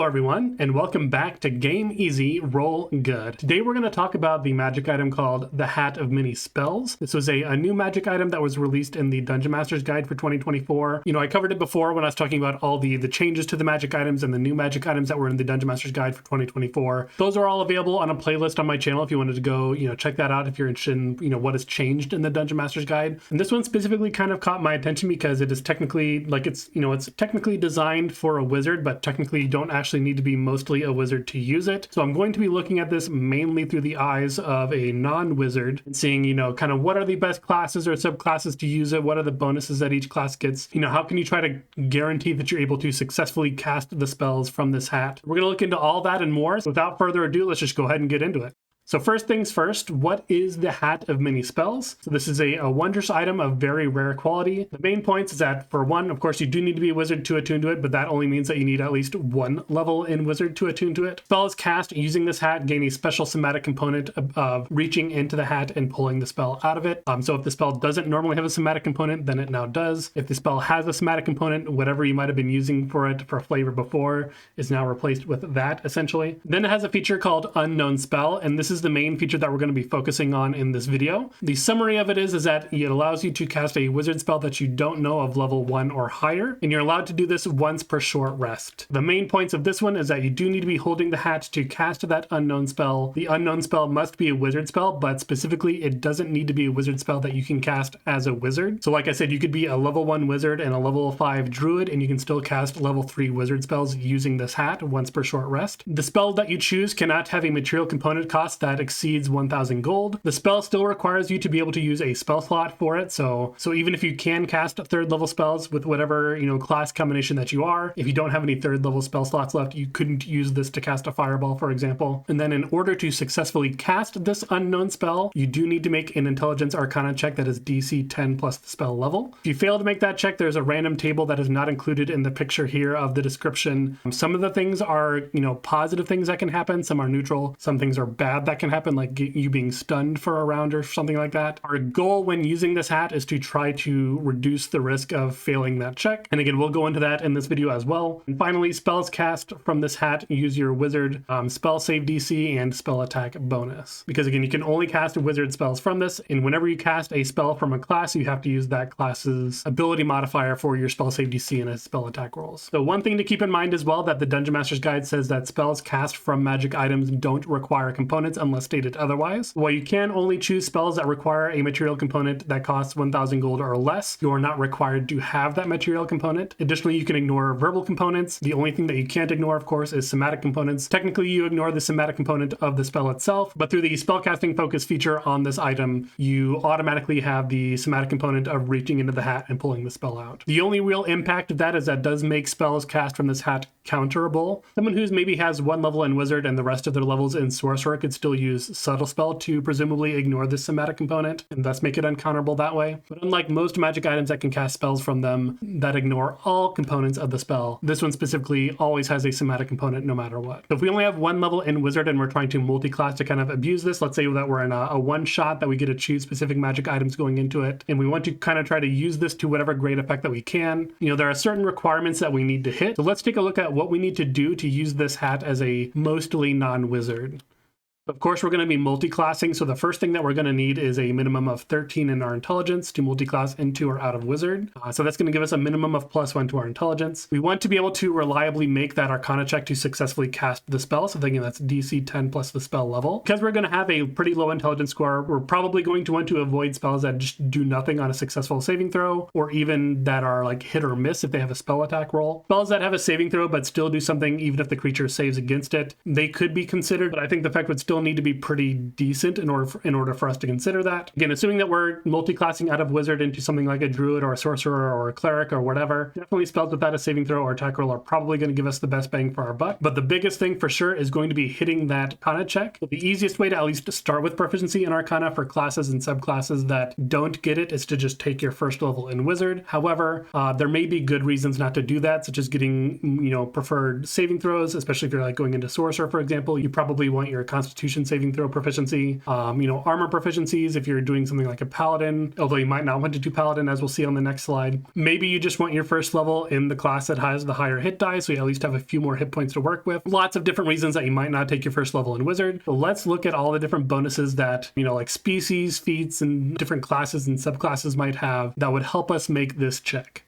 Hello everyone, and welcome back to Game Easy, Roll Good. Today we're going to talk about the magic item called the Hat of Many Spells. This was a new magic item that was released in the Dungeon Master's Guide for 2024. I covered it before when I was talking about all the changes to the magic items and the new magic items that were in the Dungeon Master's Guide for 2024. Those are all available on a playlist on my channel if you wanted to go, check that out if you're interested in, what has changed in the Dungeon Master's Guide. And this one specifically kind of caught my attention because it is technically, it's technically designed for a wizard, but technically you don't actually need to be mostly a wizard to use it. So I'm going to be looking at this mainly through the eyes of a non-wizard and seeing, kind of what are the best classes or subclasses to use it, what are the bonuses that each class gets, how can you try to guarantee that you're able to successfully cast the spells from this hat. We're going to look into all that and more. So without further ado, let's just go ahead and get into it. So first things first, what is the Hat of Many Spells? So this is a wondrous item of very rare quality. The main points is that, for one, of course, you do need to be a wizard to attune to it, but that only means that you need at least one level in wizard to attune to it. Spells cast using this hat gain a special somatic component of reaching into the hat and pulling the spell out of it. So if the spell doesn't normally have a somatic component, then it now does. If the spell has a somatic component, whatever you might have been using for it for flavor before is now replaced with that, essentially. Then it has a feature called Unknown Spell, and this is the main feature that we're going to be focusing on in this video. The summary of it is that it allows you to cast a wizard spell that you don't know of level 1 or higher, and you're allowed to do this once per short rest. The main points of this one is that you do need to be holding the hat to cast that unknown spell. The unknown spell must be a wizard spell, but specifically it doesn't need to be a wizard spell that you can cast as a wizard. So like I said, you could be a level 1 wizard and a level 5 druid, and you can still cast level 3 wizard spells using this hat once per short rest. The spell that you choose cannot have a material component cost that exceeds 1,000 gold. The spell still requires you to be able to use a spell slot for it, so even if you can cast third level spells with whatever class combination that you are, if you don't have any third level spell slots left, you couldn't use this to cast a fireball, for example. And then in order to successfully cast this unknown spell, you do need to make an intelligence arcana check that is DC 10 plus the spell level. If you fail to make that check, there's a random table that is not included in the picture here of the description. Some of the things are positive things that can happen, some are neutral, some things are bad that can happen, like you being stunned for a round or something like that. Our goal when using this hat is to try to reduce the risk of failing that check. And again, we'll go into that in this video as well. And finally, spells cast from this hat use your wizard spell save DC and spell attack bonus. Because again, you can only cast wizard spells from this, and whenever you cast a spell from a class, you have to use that class's ability modifier for your spell save DC and its spell attack rolls. So one thing to keep in mind as well, that the Dungeon Master's Guide says that spells cast from magic items don't require components unless stated otherwise. While you can only choose spells that require a material component that costs 1,000 gold or less, you are not required to have that material component. Additionally, you can ignore verbal components. The only thing that you can't ignore, of course, is somatic components. Technically, you ignore the somatic component of the spell itself, but through the spellcasting focus feature on this item, you automatically have the somatic component of reaching into the hat and pulling the spell out. The only real impact of that is that does make spells cast from this hat counterable. Someone who's maybe has one level in wizard and the rest of their levels in sorcerer could still use subtle spell to presumably ignore this somatic component and thus make it uncounterable that way. But unlike most magic items that can cast spells from them that ignore all components of the spell, this one specifically always has a somatic component no matter what. So if we only have one level in wizard and we're trying to multi-class to kind of abuse this, let's say that we're in a one-shot that we get to choose specific magic items going into it, and we want to kind of try to use this to whatever great effect that we can, there are certain requirements that we need to hit. So let's take a look at what we need to do to use this hat as a mostly non-wizard. Of course, we're going to be multi-classing, so the first thing that we're going to need is a minimum of 13 in our intelligence to multi-class into or out of wizard. So that's going to give us a minimum of +1 to our intelligence. We want to be able to reliably make that arcana check to successfully cast the spell, so again, that's DC 10 plus the spell level. Because we're going to have a pretty low intelligence score, we're probably going to want to avoid spells that just do nothing on a successful saving throw, or even that are like hit or miss if they have a spell attack roll. Spells that have a saving throw but still do something even if the creature saves against it, they could be considered, but I think the effect would still need to be pretty decent in order for us to consider that. Again, assuming that we're multi-classing out of wizard into something like a druid or a sorcerer or a cleric or whatever, definitely spells without a saving throw or attack roll are probably going to give us the best bang for our buck. But the biggest thing for sure is going to be hitting that arcana check. So the easiest way to at least start with proficiency in arcana for classes and subclasses that don't get it is to just take your first level in wizard. However, there may be good reasons not to do that, such as getting preferred saving throws, especially if you're like going into sorcerer, for example. You probably want your constitution Constitution saving throw proficiency, armor proficiencies if you're doing something like a Paladin, although you might not want to do Paladin, as we'll see on the next slide. Maybe you just want your first level in the class that has the higher hit die, so you at least have a few more hit points to work with. Lots of different reasons that you might not take your first level in Wizard. But let's look at all the different bonuses that, like species, feats, and different classes and subclasses might have that would help us make this check.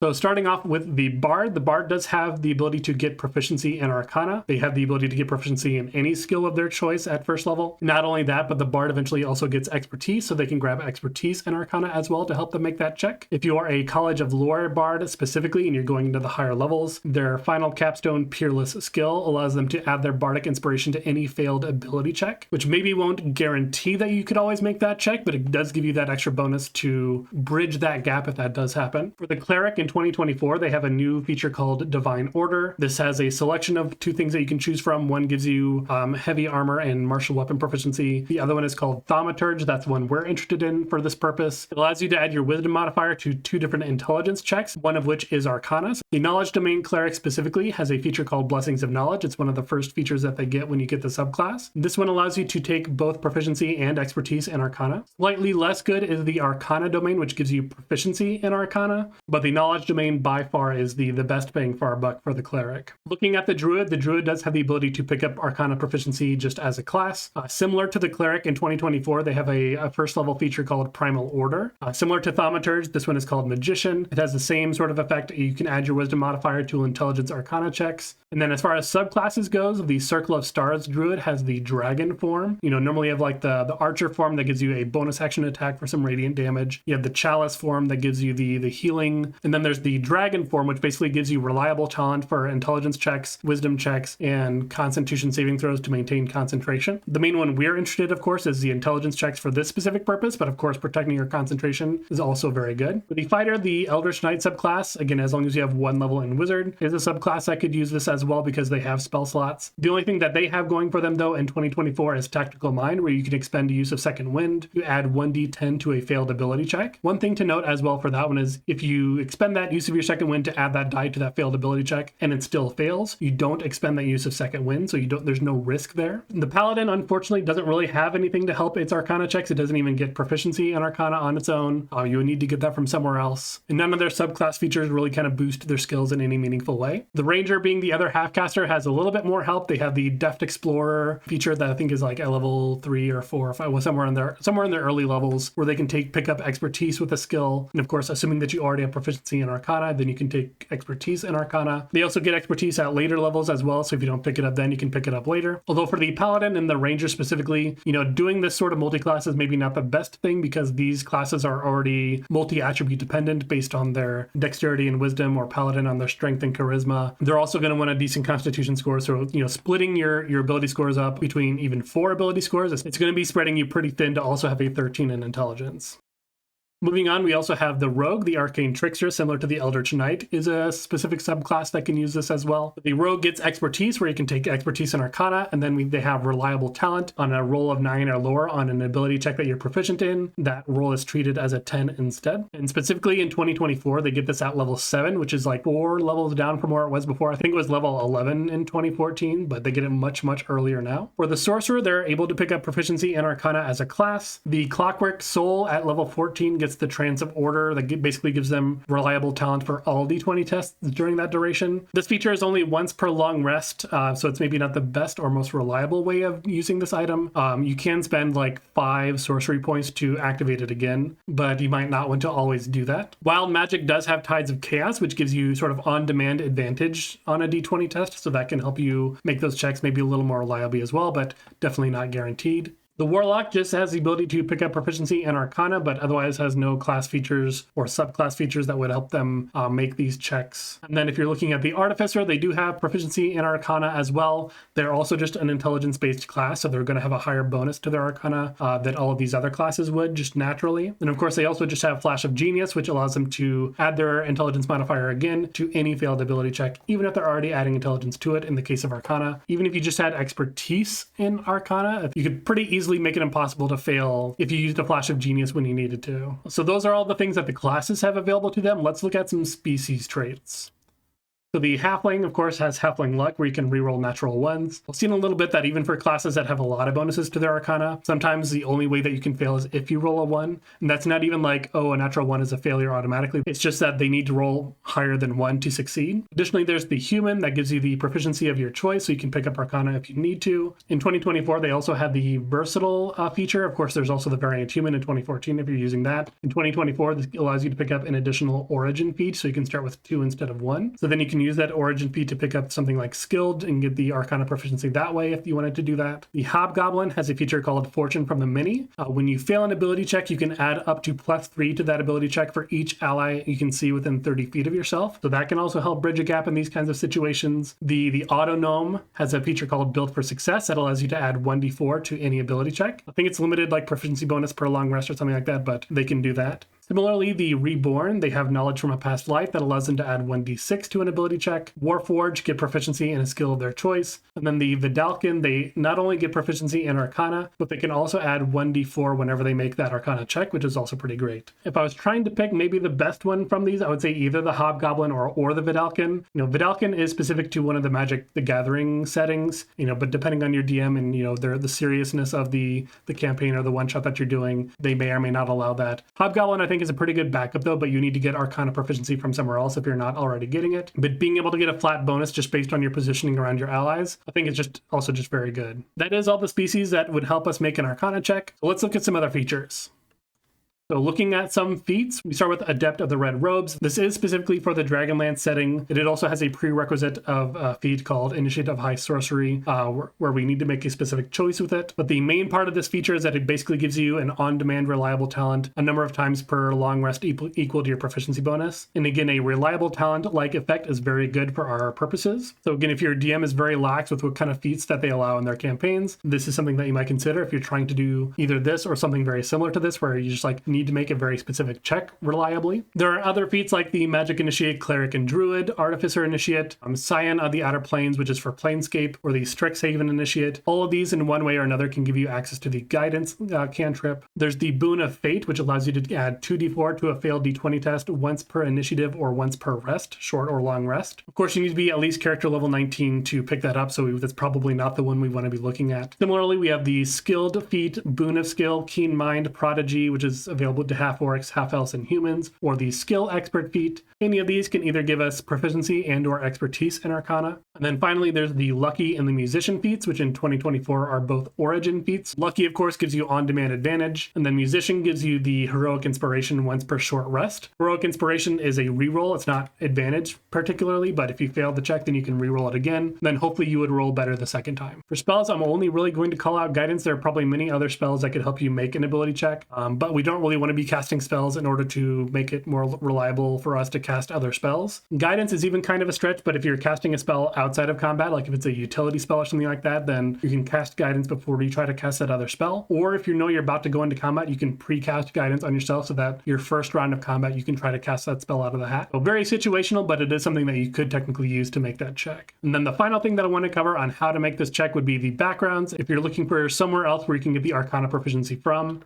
So starting off with the Bard does have the ability to get proficiency in Arcana. They have the ability to get proficiency in any skill of their choice at first level. Not only that, but the Bard eventually also gets expertise, so they can grab expertise in Arcana as well to help them make that check. If you are a College of Lore Bard specifically, and you're going into the higher levels, their final capstone Peerless skill allows them to add their Bardic Inspiration to any failed ability check, which maybe won't guarantee that you could always make that check, but it does give you that extra bonus to bridge that gap if that does happen. For the Cleric in 2024, they have a new feature called Divine Order. This has a selection of 2 things that you can choose from. One gives you heavy armor and martial weapon proficiency. The other one is called Thaumaturge. That's one we're interested in for this purpose. It allows you to add your wisdom modifier to 2 different intelligence checks, one of which is Arcana. The Knowledge Domain Cleric specifically has a feature called Blessings of Knowledge. It's one of the first features that they get when you get the subclass. This one allows you to take both proficiency and expertise in Arcana. Slightly less good is the Arcana domain, which gives you proficiency in Arcana, but the Knowledge Domain by far is the best bang for our buck for the Cleric. Looking at the Druid does have the ability to pick up Arcana proficiency just as a class. Similar to the Cleric in 2024, they have a first level feature called Primal Order. Similar to Thaumaturge, this one is called Magician. It has the same sort of effect. You can add your wisdom modifier to intelligence Arcana checks. And then as far as subclasses goes, the Circle of Stars Druid has the Dragon form. Normally you have like the Archer form that gives you a bonus action attack for some radiant damage. You have the Chalice form that gives you the healing. And then there's the Dragon form, which basically gives you reliable talent for intelligence checks, wisdom checks, and constitution saving throws to maintain concentration. The main one we're interested, of course, is the intelligence checks for this specific purpose, but of course protecting your concentration is also very good. For the Fighter, the Eldritch Knight subclass, again, as long as you have 1 level in Wizard, is a subclass that could use this as well because they have spell slots. The only thing that they have going for them, though, in 2024 is Tactical Mind, where you can expend use of Second Wind to add 1d10 to a failed ability check. One thing to note as well for that one is if you expend that use of your Second Wind to add that die to that failed ability check and it still fails, you don't expend that use of Second Wind, so there's no risk there. The Paladin, unfortunately, doesn't really have anything to help its Arcana checks. It doesn't even get proficiency in Arcana on its own. You would need to get that from somewhere else. And none of their subclass features really kind of boost their skills in any meaningful way. The Ranger, being the other half-caster, has a little bit more help. They have the Deft Explorer feature that I think is like a level 3 or 4 or 5, well, somewhere in their early levels, where they can pick up expertise with a skill. And of course, assuming that you already have proficiency in Arcana, then you can take expertise in Arcana. They also get expertise at later levels as well, so if you don't pick it up then, you can pick it up later. Although for the Paladin and the Ranger specifically, doing this sort of multi-class is maybe not the best thing because these classes are already multi-attribute dependent based on their dexterity and wisdom, or Paladin on their strength and charisma. They're also going to want a decent constitution score, so splitting your ability scores up between even 4 ability scores, it's going to be spreading you pretty thin to also have a 13 in intelligence. Moving on, we also have the Rogue. The Arcane Trickster, similar to the Eldritch Knight, is a specific subclass that can use this as well. The Rogue gets expertise, where you can take expertise in Arcana, and then they have reliable talent on a roll of 9 or lower on an ability check that you're proficient in. That roll is treated as a 10 instead. And specifically in 2024, they get this at level 7, which is like 4 levels down from where it was before. I think it was level 11 in 2014, but they get it much, much earlier now. For the Sorcerer, they're able to pick up proficiency in Arcana as a class. The Clockwork Soul at level 14 gets the Trance of Order that basically gives them reliable talent for all d20 tests during that duration. This feature is only once per long rest, so it's maybe not the best or most reliable way of using this item. You can spend like 5 sorcery points to activate it again, but you might not want to always do that. Wild Magic does have Tides of Chaos, which gives you sort of on-demand advantage on a d20 test, so that can help you make those checks maybe a little more reliably as well, but definitely not guaranteed. The Warlock just has the ability to pick up proficiency in Arcana, but otherwise has no class features or subclass features that would help them make these checks. And then if you're looking at the Artificer, they do have proficiency in Arcana as well. They're also just an intelligence-based class, so they're going to have a higher bonus to their Arcana that all of these other classes would, just naturally. And of course, they also just have Flash of Genius, which allows them to add their intelligence modifier again to any failed ability check, even if they're already adding intelligence to it in the case of Arcana. Even if you just had expertise in Arcana, you could pretty easily make it impossible to fail if you used a Flash of Genius when you needed to. So those are all the things that the classes have available to them. Let's look at some species traits. So the Halfling, of course, has Halfling Luck, where you can reroll natural ones. We've seen a little bit that even for classes that have a lot of bonuses to their Arcana, sometimes the only way that you can fail is if you roll a 1. And that's not even like, oh, a natural 1 is a failure automatically. It's just that they need to roll higher than 1 to succeed. Additionally, there's the Human that gives you the proficiency of your choice, so you can pick up Arcana if you need to. In 2024, they also had the Versatile feature. Of course, there's also the Variant Human in 2014 if you're using that. In 2024, this allows you to pick up an additional Origin feat, so you can start with 2 instead of 1. So then you can use that Origin feat to pick up something like Skilled and get the Arcana proficiency that way if you wanted to do that. The Hobgoblin has a feature called Fortune from the Mini. When you fail an ability check, you can add up to +3 to that ability check for each ally you can see within 30 feet of yourself. So that can also help bridge a gap in these kinds of situations. The Auto Gnome has a feature called Built for Success that allows you to add 1d4 to any ability check. I think it's limited like proficiency bonus per long rest or something like that, but they can do that. Similarly, the Reborn, they have Knowledge from a Past Life that allows them to add 1d6 to an ability check. Warforged get proficiency in a skill of their choice. And then the Vidalcan, they not only get proficiency in Arcana, but they can also add 1d4 whenever they make that Arcana check, which is also pretty great. If I was trying to pick maybe the best one from these, I would say either the Hobgoblin or the Vidalcan. Vidalcan is specific to one of the Magic the Gathering settings, but depending on your DM and, the seriousness of the campaign or the one-shot that you're doing, they may or may not allow that. Hobgoblin, I think, is a pretty good backup though, but you need to get Arcana proficiency from somewhere else if you're not already getting it. But being able to get a flat bonus just based on your positioning around your allies, I think it's just very good. That is all the species that would help us make an Arcana check. So let's look at some other features. So looking at some feats, we start with Adept of the Red Robes. This is specifically for the Dragonlance setting. It also has a prerequisite of a feat called Initiate of High Sorcery, where we need to make a specific choice with it. But the main part of this feature is that it basically gives you an on-demand reliable talent a number of times per long rest equal to your proficiency bonus. And again, a reliable talent-like effect is very good for our purposes. So again, if your DM is very lax with what kind of feats that they allow in their campaigns, this is something that you might consider if you're trying to do either this or something very similar to this, where you just need to make a very specific check reliably. There are other feats like the Magic Initiate, Cleric and Druid, Artificer Initiate, Scion of the Outer Planes, which is for Planescape, or the Strixhaven Initiate. All of these in one way or another can give you access to the Guidance cantrip. There's the Boon of Fate, which allows you to add 2d4 to a failed d20 test once per initiative or once per rest, short or long rest. Of course, you need to be at least character level 19 to pick that up, so that's probably not the one we want to be looking at. Similarly, we have the Skilled feat, Boon of Skill, Keen Mind, Prodigy, which is available to half-orcs, half-elves, and humans, or the Skill Expert feat. Any of these can either give us proficiency and or expertise in Arcana. And then finally, there's the Lucky and the Musician feats, which in 2024 are both Origin feats. Lucky, of course, gives you on-demand advantage, and then Musician gives you the Heroic Inspiration once per short rest. Heroic Inspiration is a reroll. It's not advantage particularly, but if you fail the check, then you can reroll it again. Then hopefully you would roll better the second time. For spells, I'm only really going to call out Guidance. There are probably many other spells that could help you make an ability check, but we don't really want to be casting spells in order to make it more reliable for us to cast other spells. Guidance is even kind of a stretch, but if you're casting a spell outside of combat, like if it's a utility spell or something like that, then you can cast Guidance before you try to cast that other spell. Or if you know you're about to go into combat, you can pre-cast Guidance on yourself so that your first round of combat, you can try to cast that spell out of the hat. So very situational, but it is something that you could technically use to make that check. And then the final thing that I want to cover on how to make this check would be the backgrounds. If you're looking for somewhere else where you can get the Arcana proficiency from.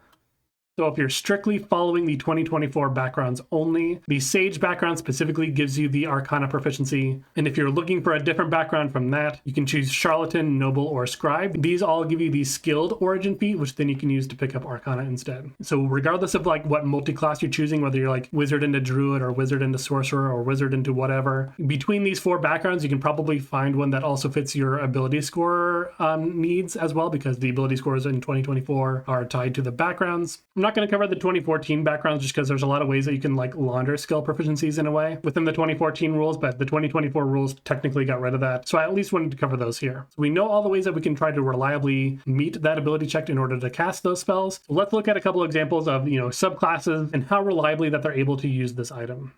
So if you're strictly following the 2024 backgrounds only, the Sage background specifically gives you the Arcana proficiency. And if you're looking for a different background from that, you can choose Charlatan, Noble, or Scribe. These all give you the Skilled Origin feat, which then you can use to pick up Arcana instead. So regardless of what multi-class you're choosing, whether you're Wizard into Druid or Wizard into Sorcerer or Wizard into whatever, between these 4 backgrounds, you can probably find one that also fits your ability score needs as well, because the ability scores in 2024 are tied to the backgrounds. I'm not going to cover the 2014 backgrounds just because there's a lot of ways that you can launder skill proficiencies in a way within the 2014 rules, but the 2024 rules technically got rid of that. So I at least wanted to cover those here. So we know all the ways that we can try to reliably meet that ability check in order to cast those spells. So let's look at a couple examples of, subclasses and how reliably that they're able to use this item.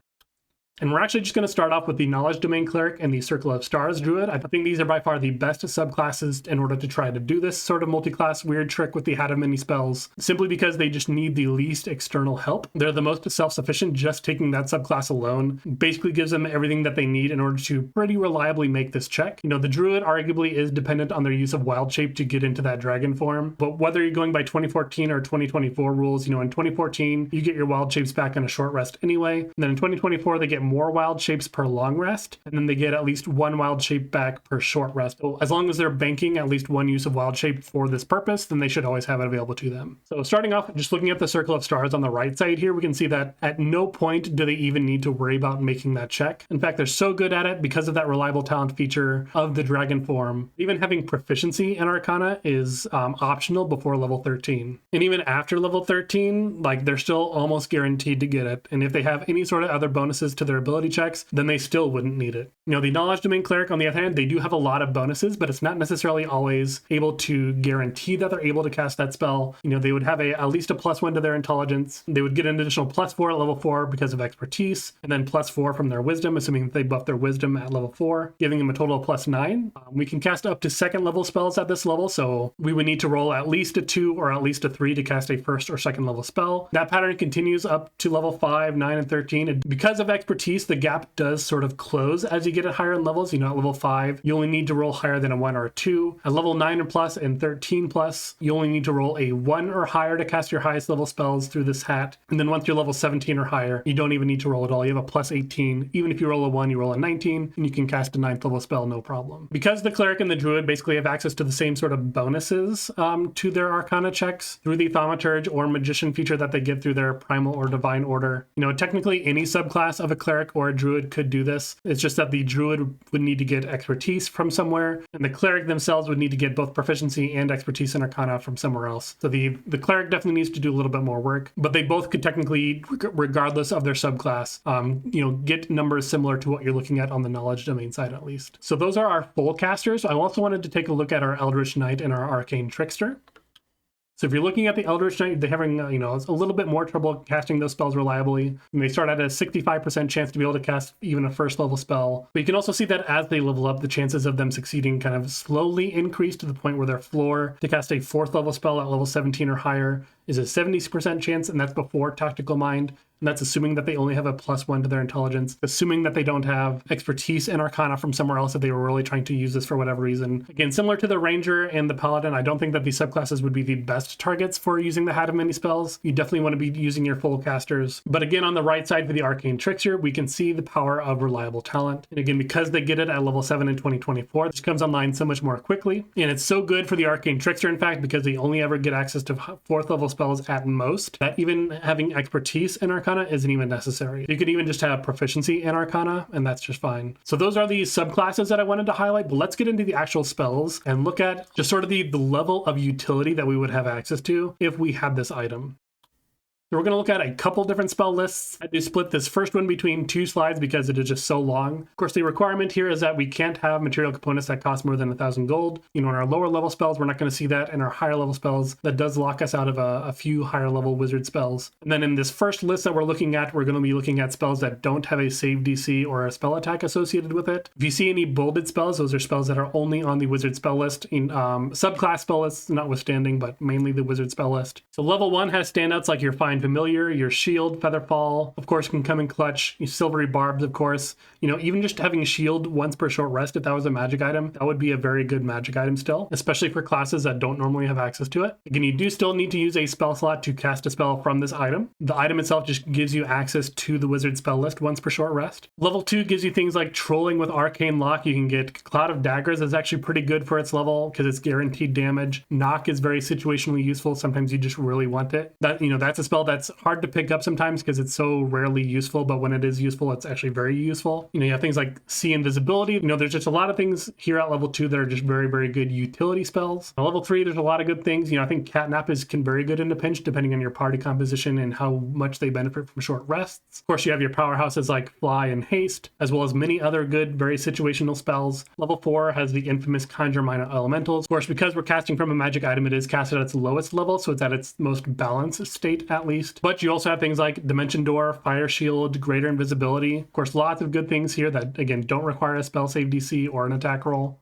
And we're actually just going to start off with the Knowledge Domain Cleric and the Circle of Stars Druid. I think these are by far the best subclasses in order to try to do this sort of multi-class weird trick with the Hat of Many Spells, simply because they just need the least external help. They're the most self-sufficient. Just taking that subclass alone basically gives them everything that they need in order to pretty reliably make this check. The Druid arguably is dependent on their use of Wild Shape to get into that dragon form, but whether you're going by 2014 or 2024 rules, in 2014, you get your Wild Shapes back on a short rest anyway, and then in 2024, they get get more wild shapes per long rest, and then they get at least 1 wild shape back per short rest. So as long as they're banking at least 1 use of wild shape for this purpose, then they should always have it available to them. So starting off, just looking at the circle of stars on the right side here, we can see that at no point do they even need to worry about making that check. In fact, they're so good at it because of that reliable talent feature of the dragon form. Even having proficiency in Arcana is optional before level 13. And even after level 13, like, they're still almost guaranteed to get it. And if they have any sort of other bonuses to their ability checks, then they still wouldn't need it. You know, the Knowledge Domain Cleric, on the other hand, they do have a lot of bonuses, but it's not necessarily always able to guarantee that they're able to cast that spell. You know, they would have at least a +1 to their intelligence. They would get an additional +4 at level 4 because of expertise, and then +4 from their wisdom, assuming that they buff their wisdom at level 4, giving them a total of +9. We can cast up to 2nd level spells at this level, so we would need to roll at least a 2 or at least a 3 to cast a 1st or 2nd level spell. That pattern continues up to level 5, 9, and 13. And because of expertise, the gap does sort of close as you get it higher in levels. You know, at level 5, you only need to roll higher than a 1 or a 2. At level 9 and plus and 13 plus, you only need to roll a 1 or higher to cast your highest level spells through this hat. And then once you're level 17 or higher, you don't even need to roll at all. You have a +18. Even if you roll a 1, you roll a 19, and you can cast a 9th level spell, no problem. Because the cleric and the druid basically have access to the same sort of bonuses to their Arcana checks through the thaumaturge or magician feature that they get through their primal or divine order. You know, technically any subclass of a cleric or a druid could do this. It's just that the druid would need to get expertise from somewhere, and the cleric themselves would need to get both proficiency and expertise in Arcana from somewhere else. So the cleric definitely needs to do a little bit more work, but they both could technically, regardless of their subclass, you know, get numbers similar to what you're looking at on the knowledge domain side at least. So those are our full casters. I also wanted to take a look at our Eldritch Knight and our Arcane Trickster. So if you're looking at the Eldritch Knight, they're having, you know, a little bit more trouble casting those spells reliably. And they start at a 65% chance to be able to cast even a 1st level spell. But you can also see that as they level up, the chances of them succeeding kind of slowly increase to the point where their floor to cast a 4th level spell at level 17 or higher is a 70% chance, and that's before Tactical Mind. And that's assuming that they only have a +1 to their intelligence, assuming that they don't have expertise in Arcana from somewhere else if they were really trying to use this for whatever reason. Again, similar to the Ranger and the Paladin, I don't think that these subclasses would be the best targets for using the Hat of Many Spells. You definitely want to be using your full casters. But again, on the right side for the Arcane Trickster, we can see the power of reliable talent. And again, because they get it at level 7 in 2024, this comes online so much more quickly. And it's so good for the Arcane Trickster, in fact, because they only ever get access to 4th level spells at most, that even having expertise in Arcana isn't even necessary. You could even just have proficiency in Arcana, and that's just fine. So those are the subclasses that I wanted to highlight, but let's get into the actual spells and look at just sort of the level of utility that we would have access to if we had this item. So we're going to look at a couple different spell lists. I do split this first one between 2 slides because it is just so long. Of course, the requirement here is that we can't have material components that cost more than 1,000 gold. You know, in our lower level spells, we're not going to see that. In our higher level spells, that does lock us out of a few higher level wizard spells. And then in this first list that we're looking at, we're going to be looking at spells that don't have a save DC or a spell attack associated with it. If you see any bolded spells, those are spells that are only on the wizard spell list, in subclass spell lists notwithstanding, but mainly the wizard spell list. So level 1 has standouts like your Find Familiar, your Shield, Featherfall, of course, can come in clutch. Your Silvery Barbs, of course. You know, even just having a shield once per short rest, if that was a magic item, that would be a very good magic item still, especially for classes that don't normally have access to it. Again, you do still need to use a spell slot to cast a spell from this item. The item itself just gives you access to the wizard spell list once per short rest. Level 2 gives you things like Trolling with Arcane Lock. You can get Cloud of Daggers is actually pretty good for its level because it's guaranteed damage. Knock is very situationally useful. Sometimes you just really want it. That, you know, that's a spell that's hard to pick up sometimes because it's so rarely useful, but when it is useful, it's actually very useful. You know, you have things like See Invisibility. You know, there's just a lot of things here at level 2 that are just very, very good utility spells. At level 3, there's a lot of good things. You know, I think Catnap can very good in a pinch depending on your party composition and how much they benefit from short rests. Of course, you have your powerhouses like Fly and Haste, as well as many other good, very situational spells. Level 4 has the infamous Conjure Minor Elementals. Of course, because we're casting from a magic item, it is casted at its lowest level, so it's at its most balanced state at least. But you also have things like Dimension Door, Fire Shield, Greater Invisibility. Of course, lots of good things here that, again, don't require a spell save DC or an attack roll.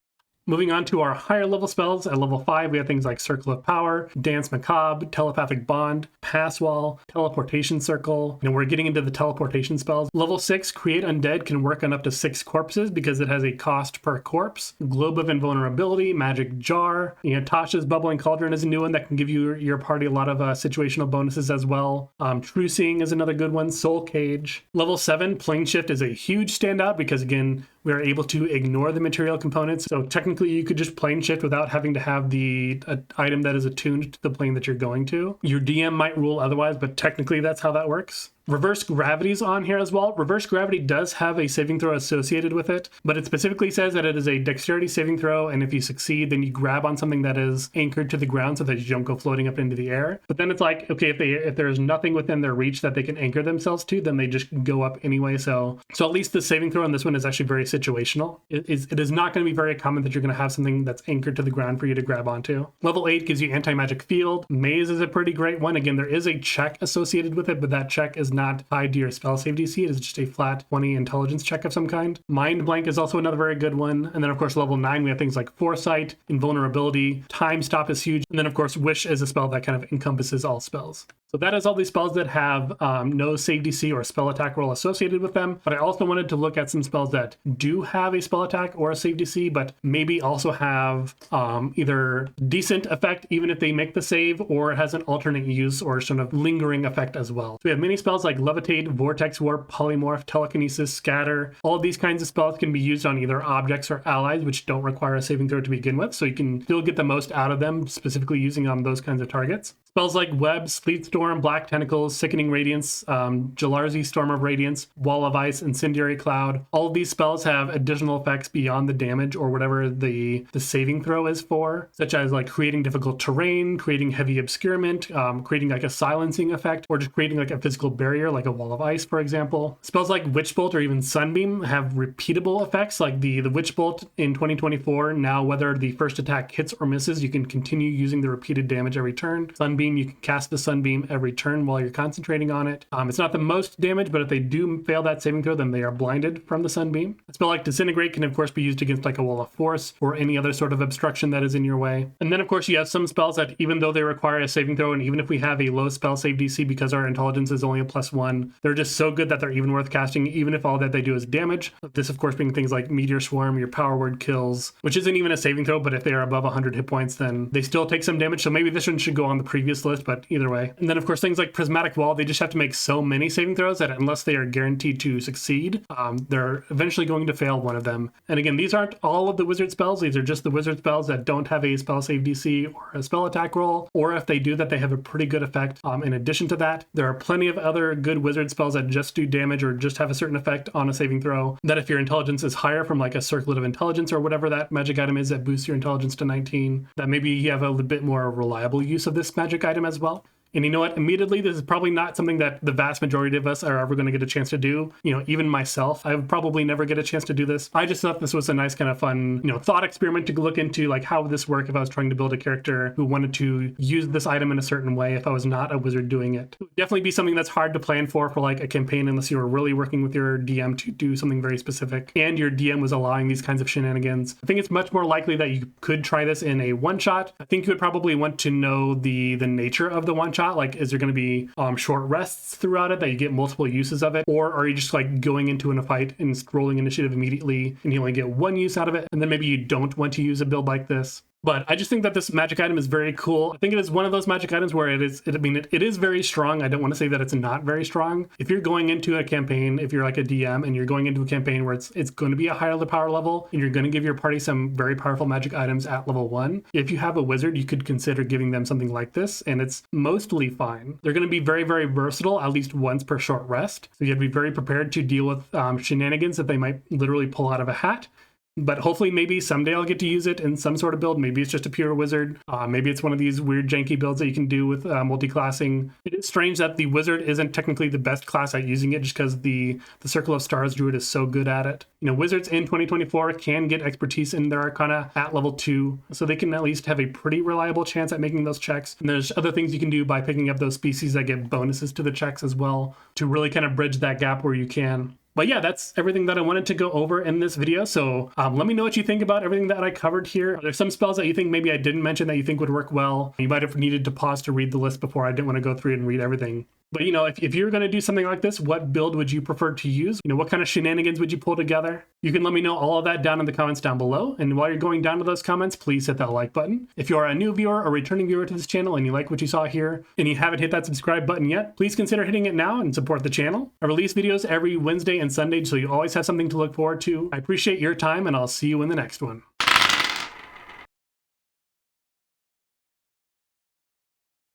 Moving on to our higher level spells, at level 5 we have things like Circle of Power, Dance Macabre, Telepathic Bond, Pass Wall, Teleportation Circle. We're getting into the teleportation spells. Level 6, Create Undead can work on up to 6 corpses because it has a cost per corpse. Globe of Invulnerability, Magic Jar. Tasha's Bubbling Cauldron is a new one that can give your party a lot of situational bonuses as well. True Seeing is another good one. Soul Cage. Level 7, Plane Shift is a huge standout because, again, we are able to ignore the material components. So technically you could just plane shift without having to have the item that is attuned to the plane that you're going to. Your DM might rule otherwise, but technically that's how that works. Reverse Gravity's on here as well. Reverse Gravity does have a saving throw associated with it, but it specifically says that it is a dexterity saving throw, and if you succeed, then you grab on something that is anchored to the ground so that you don't go floating up into the air. But then it's like, okay, if there's nothing within their reach that they can anchor themselves to, then they just go up anyway. So at least the saving throw on this one is actually very situational. It is not going to be very common that you're going to have something that's anchored to the ground for you to grab onto. Level 8 gives you Anti-Magic Field. Maze is a pretty great one. Again, there is a check associated with it, but that check is not tied to your spell save DC. It is just a flat 20 intelligence check of some kind. Mind Blank is also another very good one. And then, of course, level 9, we have things like Foresight, Invulnerability, Time Stop is huge. And then, of course, Wish is a spell that kind of encompasses all spells. So that is all these spells that have no save DC or spell attack roll associated with them. But I also wanted to look at some spells that do have a spell attack or a save DC, but maybe also have either decent effect even if they make the save, or it has an alternate use or sort of lingering effect as well. So we have many spells like Levitate, Vortex Warp, Polymorph, Telekinesis, Scatter. All of these kinds of spells can be used on either objects or allies, which don't require a saving throw to begin with. So you can still get the most out of them, specifically using on those kinds of targets. Spells like Web, Sleet Storm, Black Tentacles, Sickening Radiance, Jalarzi, Storm of Radiance, Wall of Ice, Incendiary Cloud. All of these spells have additional effects beyond the damage or whatever the saving throw is for, such as like creating difficult terrain, creating heavy obscurement, creating like a silencing effect, or just creating like a physical barrier like a Wall of Ice, for example. Spells like Witch Bolt or even Sunbeam have repeatable effects, like the Witch Bolt in 2024. Now, whether the first attack hits or misses, you can continue using the repeated damage every turn. Sunbeam, you can cast the Sunbeam every turn while you're concentrating on it. It's not the most damage, but if they do fail that saving throw, then they are blinded from the Sunbeam. A spell like Disintegrate can of course be used against like a Wall of Force or any other sort of obstruction that is in your way. And then of course you have some spells that, even though they require a saving throw, and even if we have a low spell save DC because our intelligence is only a +1, they're just so good that they're even worth casting, even if all that they do is damage. This of course being things like Meteor Swarm, your Power Word Kills, which isn't even a saving throw, but if they are above 100 hit points, then they still take some damage. So maybe this one should go on the previous list, but either way. And then of course things like Prismatic Wall, they just have to make so many saving throws that unless they are guaranteed to succeed, they're eventually going to fail one of them. And again, these aren't all of the wizard spells. These are just the wizard spells that don't have a spell save DC or a spell attack roll, or if they do that, they have a pretty good effect. In addition to that, there are plenty of other good wizard spells that just do damage or just have a certain effect on a saving throw, that if your intelligence is higher from like a Circlet of Intelligence or whatever that magic item is that boosts your intelligence to 19, that maybe you have a little bit more reliable use of this magic item as well. And you know what? Immediately, this is probably not something that the vast majority of us are ever going to get a chance to do. Even myself, I would probably never get a chance to do this. I just thought this was a nice kind of fun, thought experiment to look into, like, how would this work if I was trying to build a character who wanted to use this item in a certain way if I was not a wizard doing it. It would definitely be something that's hard to plan for like a campaign, unless you were really working with your DM to do something very specific and your DM was allowing these kinds of shenanigans. I think it's much more likely that you could try this in a one-shot. I think you would probably want to know the nature of the one-shot. Like, is there going to be short rests throughout it that you get multiple uses of it? Or are you just like going into a fight and rolling initiative immediately and you only get one use out of it? And then maybe you don't want to use a build like this. But I just think that this magic item is very cool. I think it is one of those magic items where it is very strong. I don't want to say that it's not very strong. If you're going into a campaign, if you're like a DM and you're going into a campaign where it's going to be a higher power level and you're going to give your party some very powerful magic items at level 1, if you have a wizard, you could consider giving them something like this, and it's mostly fine. They're going to be very, very versatile, at least once per short rest. So you have to be very prepared to deal with shenanigans that they might literally pull out of a hat. But hopefully maybe someday I'll get to use it in some sort of build. Maybe it's just a pure wizard. Maybe it's one of these weird janky builds that you can do with multi-classing. It is strange that the wizard isn't technically the best class at using it just because the Circle of Stars druid is so good at it. Wizards in 2024 can get expertise in their arcana at level 2, so they can at least have a pretty reliable chance at making those checks. And there's other things you can do by picking up those species that get bonuses to the checks as well to really kind of bridge that gap where you can. But yeah, that's everything that I wanted to go over in this video. So let me know what you think about everything that I covered here. Are there some spells that you think maybe I didn't mention that you think would work well? You might have needed to pause to read the list before. I didn't want to go through it and read everything. But you know, if you're going to do something like this, what build would you prefer to use? You know, what kind of shenanigans would you pull together? You can let me know all of that down in the comments down below. And while you're going down to those comments, please hit that like button. If you are a new viewer or returning viewer to this channel and you like what you saw here and you haven't hit that subscribe button yet, please consider hitting it now and support the channel. I release videos every Wednesday and Sunday, so you always have something to look forward to. I appreciate your time, and I'll see you in the next one.